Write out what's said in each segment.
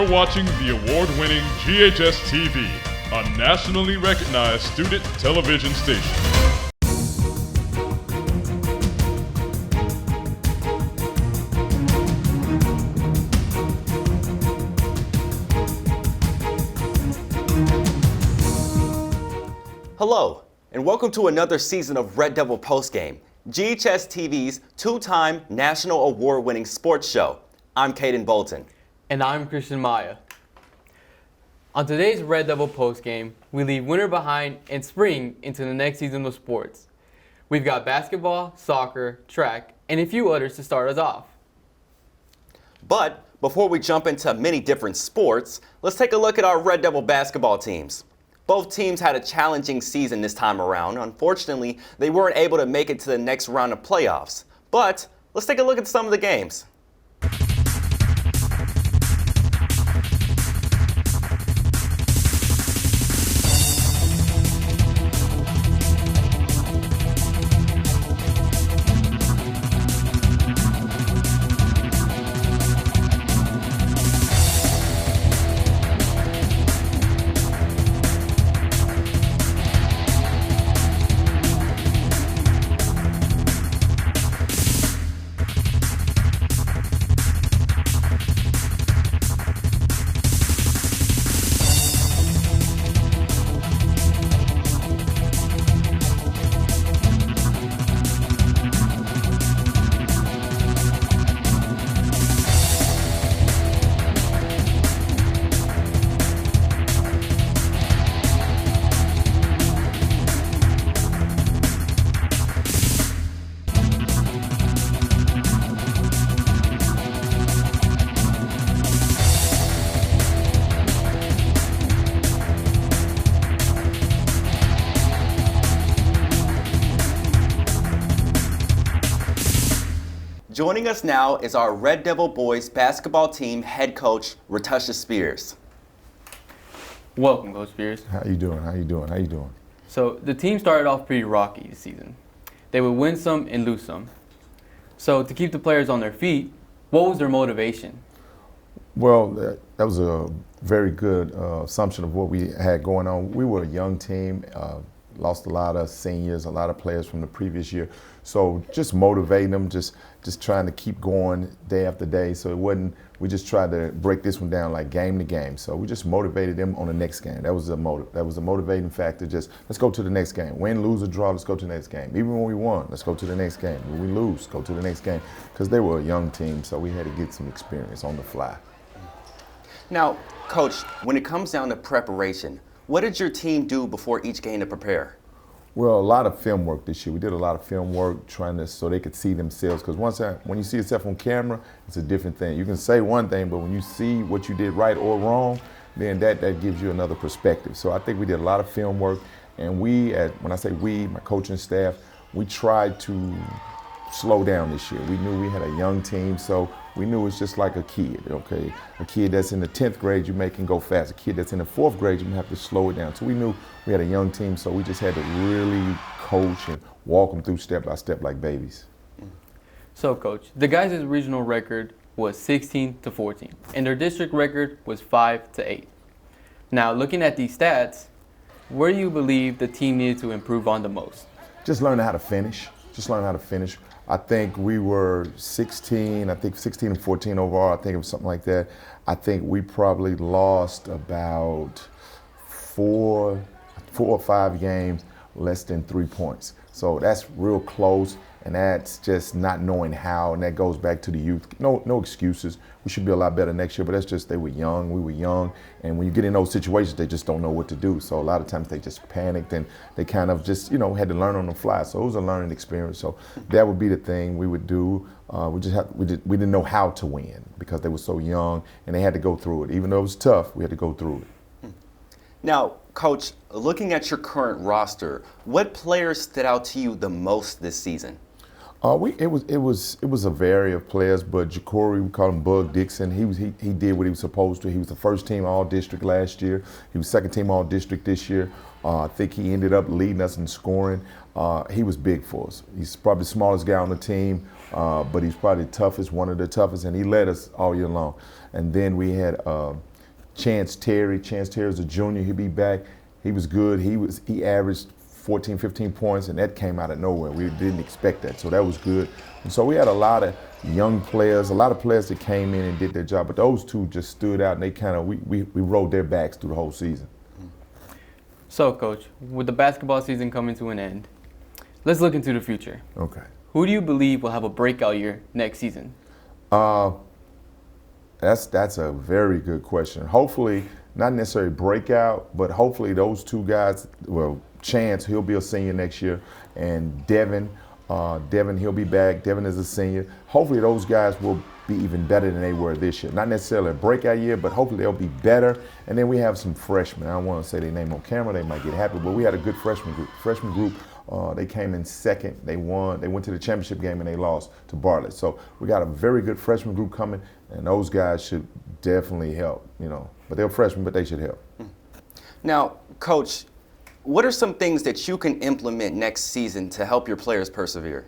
You're watching the award-winning GHS-TV, a nationally recognized student television station. Hello, and welcome to another season of Red Devil Postgame, GHS-TV's two-time national award-winning sports show. I'm Kadin Bolton. And I'm Christian Maya. On today's Red Devil Postgame, we leave winter behind and spring into the next season of sports. We've got basketball, soccer, track, and a few others to start us off. But before we jump into many different sports, let's take a look at our Red Devil basketball teams. Both teams had a challenging season this time around. Unfortunately, they weren't able to make it to the next round of playoffs. But let's take a look at some of the games. Joining us now is our Red Devil boys basketball team head coach, GHS Spears. Welcome, Coach Spears. How you doing? So the team started off pretty rocky this season. They would win some and lose some. So to keep the players on their feet, what was their motivation? Well, that was a very good assumption of what we had going on. We were a young team, lost a lot of seniors, a lot of players from the previous year. So just motivating them, just trying to keep going day after day. So it wasn't, we just tried to break this one down like game to game. So we just motivated them on the next game. That was a motivating factor. Just let's go to the next game. Win, lose, or draw, let's go to the next game. Even when we won, let's go to the next game. When we lose, go to the next game. Because they were a young team, so we had to get some experience on the fly. Now, Coach, when it comes down to preparation, what did your team do before each game to prepare? Well, a lot of film work this year. We did a lot of film work so they could see themselves. Because when you see yourself on camera, it's a different thing. You can say one thing, but when you see what you did right or wrong, then that gives you another perspective. So I think we did a lot of film work. And when I say we, my coaching staff, we tried to slow down this year. We knew we had a young team, so we knew it's just like a kid, okay? A kid that's in the 10th grade, you can go fast. A kid that's in the 4th grade, you have to slow it down. So we knew we had a young team, so we just had to really coach and walk them through step by step like babies. So, Coach, the guys' regional record was 16-14, and their district record was 5-8. Now, looking at these stats, where do you believe the team needed to improve on the most? Just learning how to finish. I think we were 16 and 14 overall. I think it was something like that. I think we probably lost about four or five games less than 3 points. So that's real close, and that's just not knowing how, and that goes back to the youth. No excuses. We should be a lot better next year, but that's just they were young, we were young, and when you get in those situations, they just don't know what to do. So a lot of times they just panicked, and they kind of just, had to learn on the fly. So it was a learning experience. So that would be the thing we would do. We didn't know how to win because they were so young, and they had to go through it. Even though it was tough, we had to go through it. Now, Coach, looking at your current roster, what players stood out to you the most this season? It was a variety of players, but Ja'Cory, we call him Bug Dixon. He did what he was supposed to. He was the first team All-District last year. He was second team All-District this year. I think he ended up leading us in scoring. He was big for us. He's probably the smallest guy on the team, but he's probably the toughest, one of the toughest, and he led us all year long. And then we had Chance Terry's a junior. He'll be back. He was good. He averaged 14, 15 points, and that came out of nowhere. We didn't expect that, so that was good. And so we had a lot of young players, a lot of players that came in and did their job, but those two just stood out, and they kind of, we rode their backs through the whole season. So, Coach, with the basketball season coming to an end, let's look into the future. Okay. Who do you believe will have a breakout year next season? That's a very good question. Hopefully, not necessarily breakout, but hopefully those two guys, well, Chance, he'll be a senior next year, and Devin, he'll be back. Devin is a senior. Hopefully those guys will be even better than they were this year. Not necessarily a breakout year, but hopefully they'll be better. And then we have some freshmen. I don't want to say their name on camera. They might get happy, but we had a good freshman group. They came in second. They won. They went to the championship game and they lost to Bartlett. So we got a very good freshman group coming, and those guys should definitely help. But they're freshmen, but they should help. Now, Coach, what are some things that you can implement next season to help your players persevere?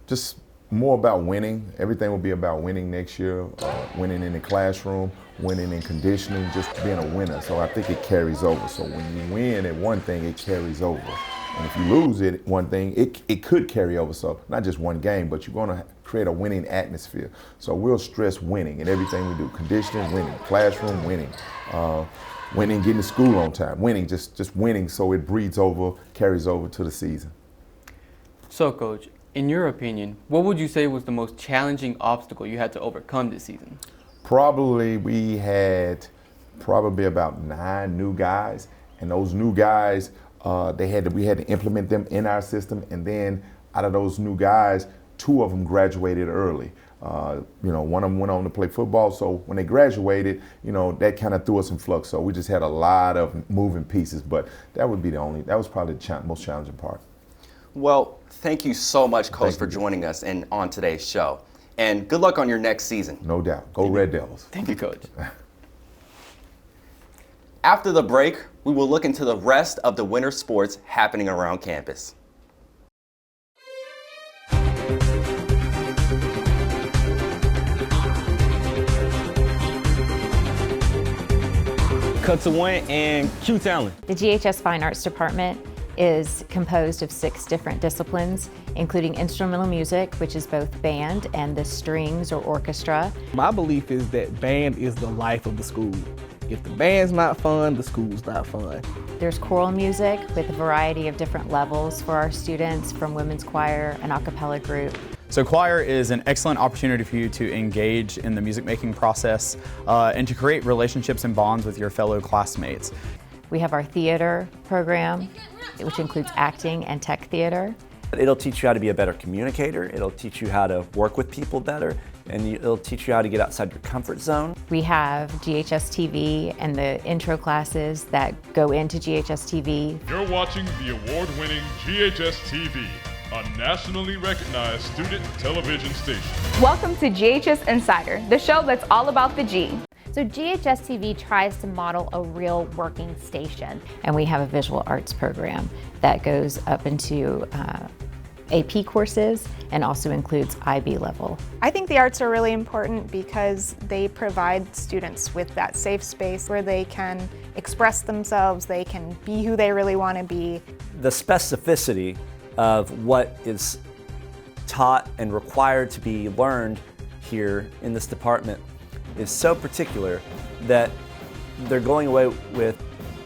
Just more about winning. Everything will be about winning next year. Winning in the classroom, winning in conditioning, just being a winner. So I think it carries over. So when you win at one thing, it carries over. And if you lose at one thing, it could carry over. So not just one game, but you're going to create a winning atmosphere. So we'll stress winning in everything we do. Conditioning, winning. Classroom, winning. Winning, getting to school on time. Winning, just winning, so it breeds over, carries over to the season. So, Coach, in your opinion, what would you say was the most challenging obstacle you had to overcome this season? Probably we had about 9 new guys, and those new guys, we had to implement them in our system, and then out of those new guys, 2 of them graduated early. One of them went on to play football, so when they graduated, that kind of threw us in flux. So we just had a lot of moving pieces, but that was probably the most challenging part. Well, thank you so much, Coach, for joining us and on today's show. And good luck on your next season. No doubt. Go Red Devils. Thank you, Coach. After the break, we will look into the rest of the winter sports happening around campus. Cut to Win and Q Talent. The GHS Fine Arts Department is composed of 6 different disciplines, including instrumental music, which is both band and the strings or orchestra. My belief is that band is the life of the school. If the band's not fun, the school's not fun. There's choral music with a variety of different levels for our students, from women's choir, an a cappella group. So choir is an excellent opportunity for you to engage in the music making process and to create relationships and bonds with your fellow classmates. We have our theater program, which includes acting and tech theater. It'll teach you how to be a better communicator, it'll teach you how to work with people better, and it'll teach you how to get outside your comfort zone. We have GHS-TV and the intro classes that go into GHS-TV. You're watching the award-winning GHS-TV, a nationally recognized student television station. Welcome to GHS Insider, the show that's all about the G. So GHS-TV tries to model a real working station. And we have a visual arts program that goes up into AP courses and also includes IB level. I think the arts are really important because they provide students with that safe space where they can express themselves, they can be who they really want to be. The specificity of what is taught and required to be learned here in this department is so particular that they're going away with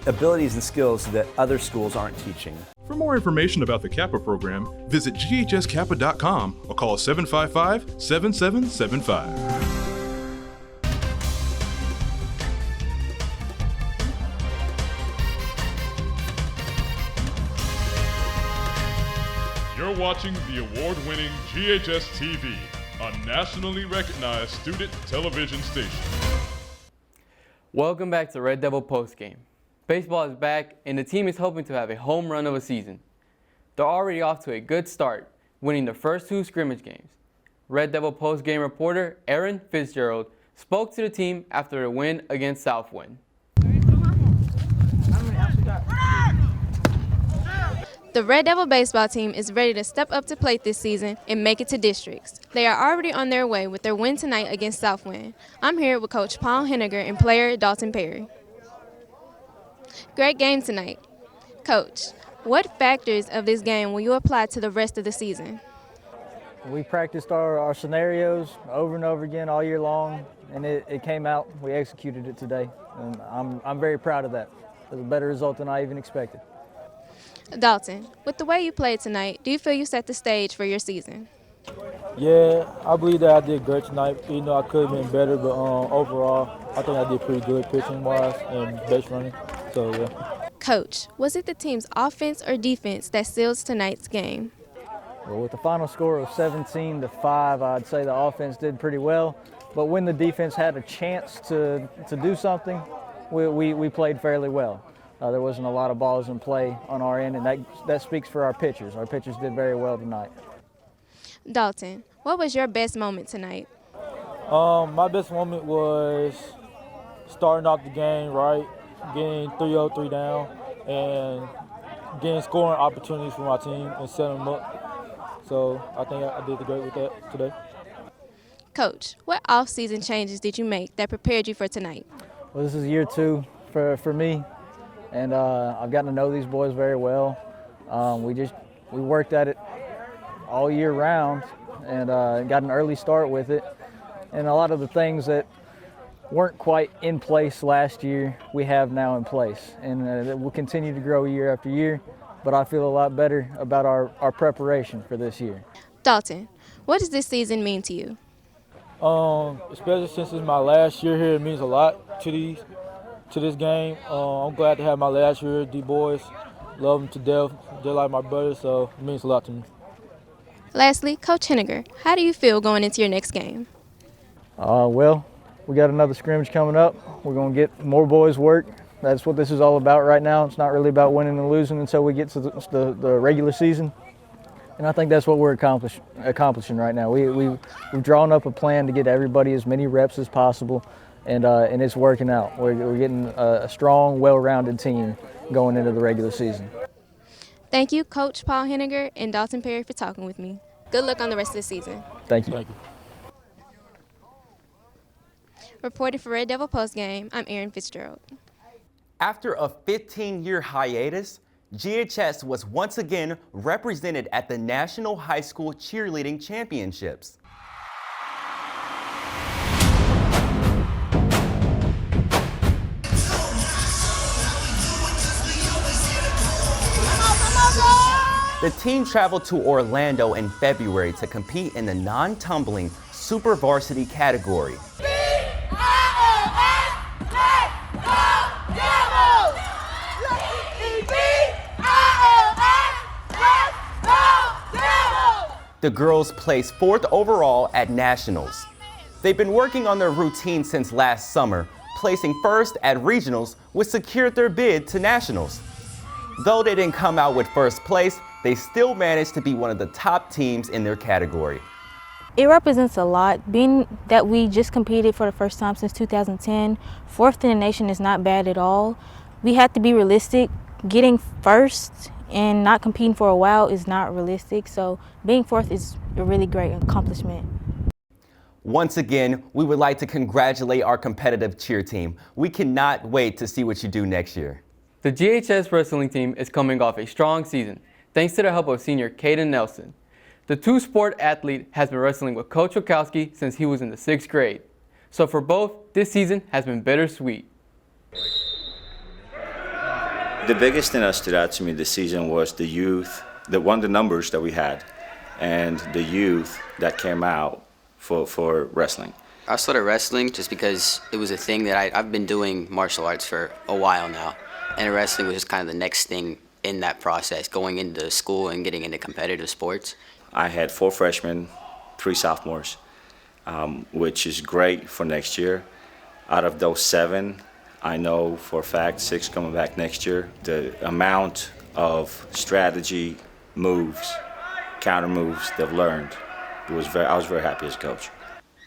abilities and skills that other schools aren't teaching. For more information about the Kappa program, visit ghskappa.com or call 755-7775. You're watching the award-winning GHS-TV, a nationally recognized student television station. Welcome back to Red Devil Postgame. Baseball is back, and the team is hoping to have a home run of a season. They're already off to a good start, winning the first 2 scrimmage games. Red Devil Postgame reporter Aaron Fitzgerald spoke to the team after a win against Southwind. The Red Devil baseball team is ready to step up to plate this season and make it to districts. They are already on their way with their win tonight against Southwind. I'm here with Coach Paul Henniger and player Dalton Perry. Great game tonight. Coach, what factors of this game will you apply to the rest of the season? We practiced our scenarios over and over again all year long, and it came out. We executed it today, and I'm very proud of that. It was a better result than I even expected. Dalton, with the way you played tonight, do you feel you set the stage for your season? Yeah, I believe that I did great tonight. Even though I could have been better, but overall, I think I did pretty good pitching-wise and base running. So, yeah. Coach, was it the team's offense or defense that seals tonight's game? Well, with the final score of 17-5, I'd say the offense did pretty well. But when the defense had a chance to do something, we played fairly well. There wasn't a lot of balls in play on our end, and that speaks for our pitchers. Our pitchers did very well tonight. Dalton, what was your best moment tonight? My best moment was starting off the game right, getting 3-0, 3 down, and getting scoring opportunities for my team and setting them up. So I think I did great with that today. Coach, what off-season changes did you make that prepared you for tonight? Well, this is year 2 for me, and I've gotten to know these boys very well. We worked at it all year round and got an early start with it. And a lot of the things that weren't quite in place last year, we have now in place. And it will continue to grow year after year, but I feel a lot better about our preparation for this year. Dalton, what does this season mean to you? Especially since it's my last year here, it means a lot to this game. I'm glad to have my last year. The boys love them to death. They're like my brothers, so it means a lot to me. Lastly, Coach Henniger, how do you feel going into your next game? Well, we got another scrimmage coming up. We're going to get more boys work. That's what this is all about right now. It's not really about winning and losing until we get to the regular season. And I think that's what we're accomplishing right now. We've drawn up a plan to get everybody as many reps as possible, and it's working out. We're getting a strong, well-rounded team going into the regular season. Thank you, Coach Paul Henniger and Dalton Perry, for talking with me. Good luck on the rest of the season. Thank you. Reporting for Red Devil Postgame, I'm Erin Fitzgerald. After a 15-year hiatus, GHS was once again represented at the National High School Cheerleading Championships. The team traveled to Orlando in February to compete in the non-tumbling Super Varsity category. The girls placed 4th overall at Nationals. They've been working on their routine since last summer, placing 1st at Regionals, which secured their bid to Nationals. Though they didn't come out with 1st place, they still managed to be one of the top teams in their category. It represents a lot. Being that we just competed for the first time since 2010, 4th in the nation is not bad at all. We have to be realistic. Getting 1st and not competing for a while is not realistic, so being 4th is a really great accomplishment. Once again, we would like to congratulate our competitive cheer team. We cannot wait to see what you do next year. The GHS Wrestling team is coming off a strong season, thanks to the help of senior Kadin Nelson. The two-sport athlete has been wrestling with Coach Wachowski since he was in the 6th grade. So for both, this season has been bittersweet. The biggest thing that stood out to me this season was the youth, the numbers that we had, and the youth that came out for wrestling. I started wrestling just because it was a thing that I've been doing martial arts for a while now, and wrestling was just kind of the next thing in that process, going into school and getting into competitive sports. I had 4 freshmen, 3 sophomores, which is great for next year. Out of those 7, I know for a fact 6 coming back next year. The amount of strategy, moves, counter moves they've learned, I was very happy as a coach.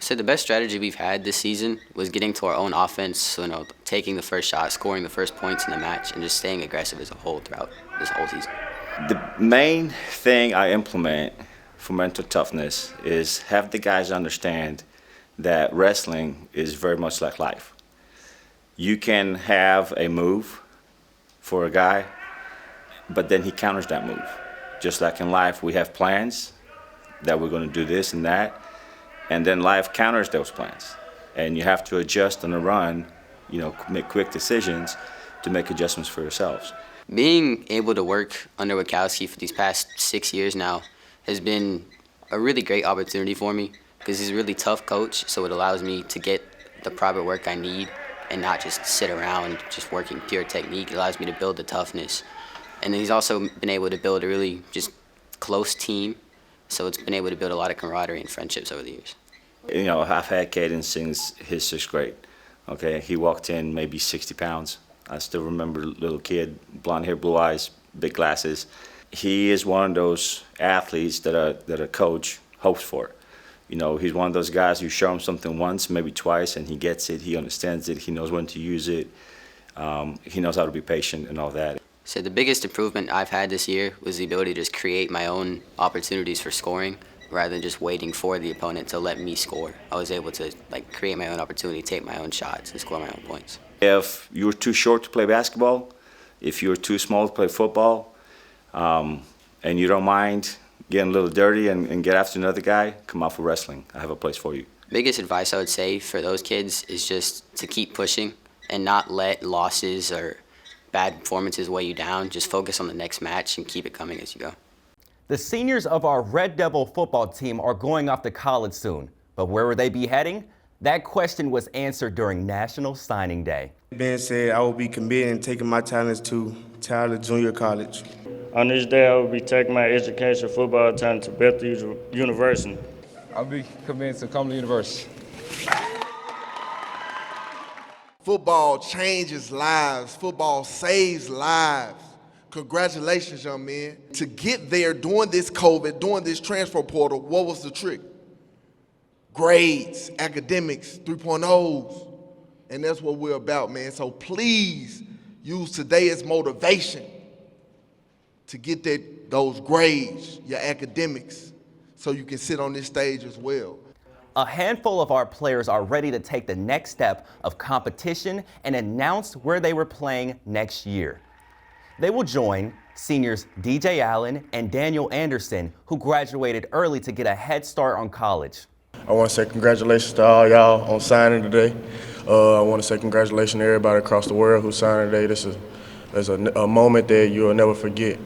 So the best strategy we've had this season was getting to our own offense, taking the first shot, scoring the first points in the match, and just staying aggressive as a whole throughout this whole season. The main thing I implement for mental toughness is have the guys understand that wrestling is very much like life. You can have a move for a guy, but then he counters that move. Just like in life, we have plans that we're going to do this and that, and then life counters those plans. And you have to adjust on the run, make quick decisions to make adjustments for yourselves. Being able to work under Wachowski for these past 6 years now has been a really great opportunity for me because he's a really tough coach, so it allows me to get the proper work I need and not just sit around just working pure technique. It allows me to build the toughness. And then he's also been able to build a really just close team, so it's been able to build a lot of camaraderie and friendships over the years. I've had Kadin since his 6th grade. Okay, he walked in maybe 60 pounds. I still remember little kid, blonde hair, blue eyes, big glasses. He is one of those athletes that a coach hopes for. He's one of those guys you show him something once, maybe twice, and he gets it, he understands it, he knows when to use it, he knows how to be patient and all that. So the biggest improvement I've had this year was the ability to just create my own opportunities for scoring rather than just waiting for the opponent to let me score. I was able to create my own opportunity, take my own shots, and score my own points. If you're too short to play basketball, if you're too small to play football, and you don't mind getting a little dirty and get after another guy, come out for wrestling. I have a place for you. Biggest advice I would say for those kids is just to keep pushing and not let losses or bad performances weigh you down. Just focus on the next match and keep it coming as you go. The seniors of our Red Devil football team are going off to college soon, but where will they be heading? That question was answered during National Signing Day. Being said, I will be committing and taking my talents to Tyler Junior College. On this day, I will be taking my education football talent to Bethel University. I'll be committing to Cumberland University. Football changes lives. Football saves lives. Congratulations, young men. To get there during this COVID, during this transfer portal, what was the trick? Grades, academics, 3.0s. And that's what we're about, man. So please use today as motivation to get those grades, your academics, so you can sit on this stage as well. A handful of our players are ready to take the next step of competition and announce where they were playing next year. They will join seniors DJ Allen and Daniel Anderson, who graduated early to get a head start on college. I want to say congratulations to all y'all on signing today. I want to say congratulations to everybody across the world who signed today. This is a moment that you'll never forget.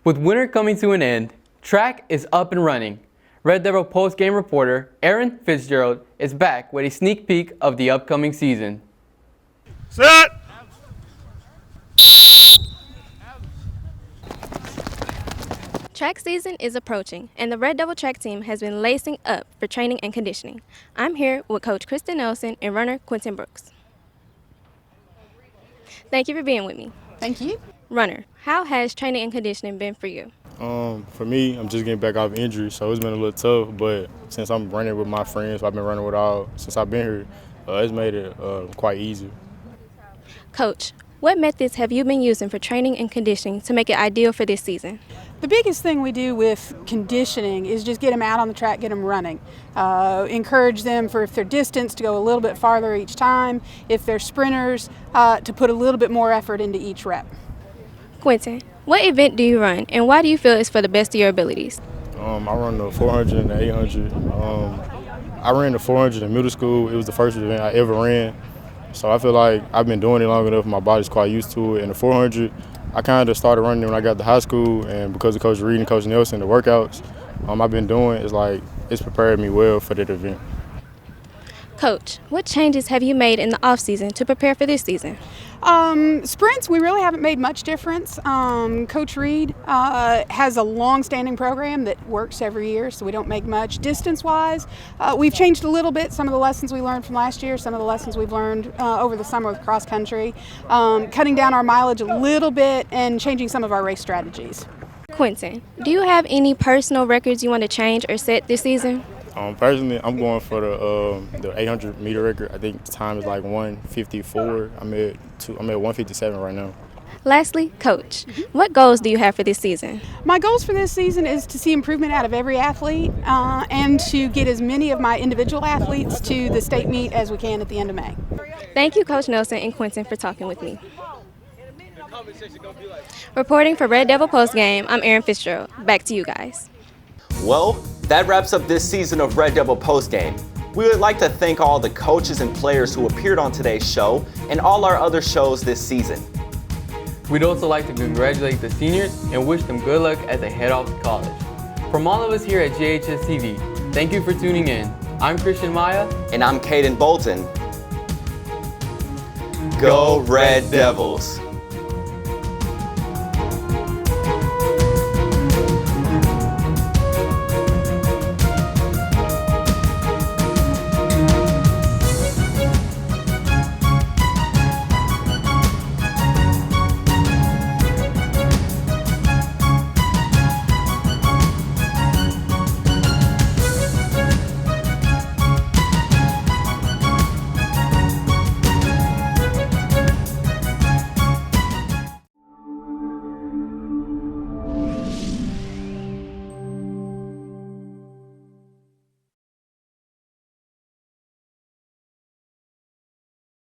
With winter coming to an end, track is up and running. Red Devil post-game reporter Aaron Fitzgerald is back with a sneak peek of the upcoming season. Set! Track season is approaching, and the Red Devil track team has been lacing up for training and conditioning. I'm here with Coach Kristen Nelson and runner Quentin Brooks. Thank you for being with me. Thank you. Runner, how has training and conditioning been for you? For me, I'm just getting back off injury, so it's been a little tough, but since I'm running with my friends, I've been running with all, since I've been here, it's made it quite easy. Coach, what methods have you been using for training and conditioning to make it ideal for this season? The biggest thing we do with conditioning is just get them out on the track, get them running. Encourage them for if they're distance to go a little bit farther each time. If they're sprinters, to put a little bit more effort into each rep. Quentin, what event do you run and why do you feel it's for the best of your abilities? I run the 400 and the 800. I ran the 400 in middle school. It was the first event I ever ran. So I feel like I've been doing it long enough, my body's quite used to it. And the 400, I kind of started running when I got to high school, and because of Coach Reed and Coach Nelson, the workouts I've been doing, it's prepared me well for that event. Coach, what changes have you made in the off-season to prepare for this season? Sprints, we really haven't made much difference. Coach Reed has a long-standing program that works every year, so we don't make much. Distance-wise, we've changed a little bit. Some of the lessons we learned from last year, some of the lessons we've learned over the summer with cross-country, cutting down our mileage a little bit and changing some of our race strategies. Quentin, do you have any personal records you want to change or set this season? Personally, I'm going for the 800 meter record. I think the time is like 1:54. I'm at 1:57 right now. Lastly, Coach, what goals do you have for this season? My goals for this season is to see improvement out of every athlete and to get as many of my individual athletes to the state meet as we can at the end of May. Thank you, Coach Nelson and Quentin, for talking with me. Reporting for Red Devil Postgame, I'm Erin Fitzgerald. Back to you guys. Well, that wraps up this season of Red Devil Postgame. We would like to thank all the coaches and players who appeared on today's show and all our other shows this season. We'd also like to congratulate the seniors and wish them good luck as they head off to college. From all of us here at GHS-TV, thank you for tuning in. I'm Christian Maya. And I'm Kadin Bolton. Go Red Devils!